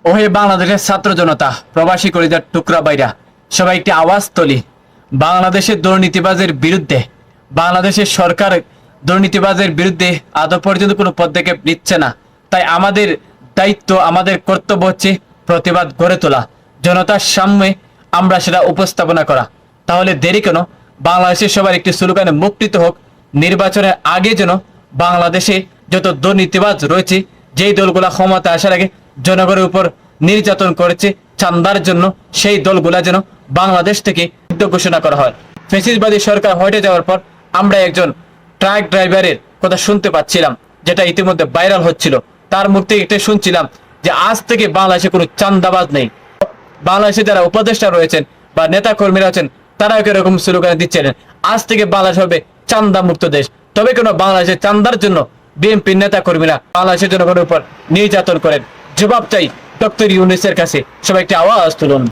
ওহে বাংলাদেশের ছাত্র জনতা, প্রবাসী কলিজার টুকরা বাইরা, সবাই একটি আওয়াজ তুলি। বাংলাদেশের দুর্নীতিবাজের বিরুদ্ধে, বাংলাদেশের সরকার দুর্নীতিবাজের বিরুদ্ধে আদৌ পর্যন্ত কোনো পদক্ষেপ নিচ্ছে না। তাই আমাদের দায়িত্ব, আমাদের কর্তব্য হচ্ছে প্রতিবাদ গড়ে তোলা, জনতার সামনে আমরা সেটা উপস্থাপনা করা। তাহলে দেরি কেন? বাংলাদেশের সবার একটি স্লোগানে মুক্তিত হোক, নির্বাচনের আগে যেন বাংলাদেশে যত দুর্নীতিবাজ রয়েছে, যেই দলগুলা ক্ষমতা আসার আগে জনগণের উপর নির্যাতন করেছে চান্দার জন্য, সেই দলগুলা যেন বাংলাদেশ থেকে যুদ্ধ ঘোষণা করা হয়। ফ্যাসিস্টবাদী সরকার হটে যাওয়ার পর আমরা একজন ট্রাক ড্রাইভারের কথা শুনতে পাচ্ছিলাম, যেটা ইতিমধ্যে ভাইরাল হচ্ছিল। তার মুখ থেকে এটা শুনছিলাম যে আজ থেকে বাংলাদেশে কোনো চান্দাবাজ নেই। বাংলাদেশে যারা উপদেষ্টা রয়েছেন বা নেতা কর্মীরা আছেন, তারাও এরকম স্লোগান দিচ্ছেন, আজ থেকে বাংলাদেশ হবে চান্দা মুক্ত দেশ। তবে কেন বাংলাদেশের চান্দার জন্য বিএনপি নেতা কর্মীরা বাংলাদেশের জনগণের উপর নির্যাতন করেন? জবাব চাই ডক্টর ইউনূসের কাছে। সবাই একটি আওয়াজ তুলুন।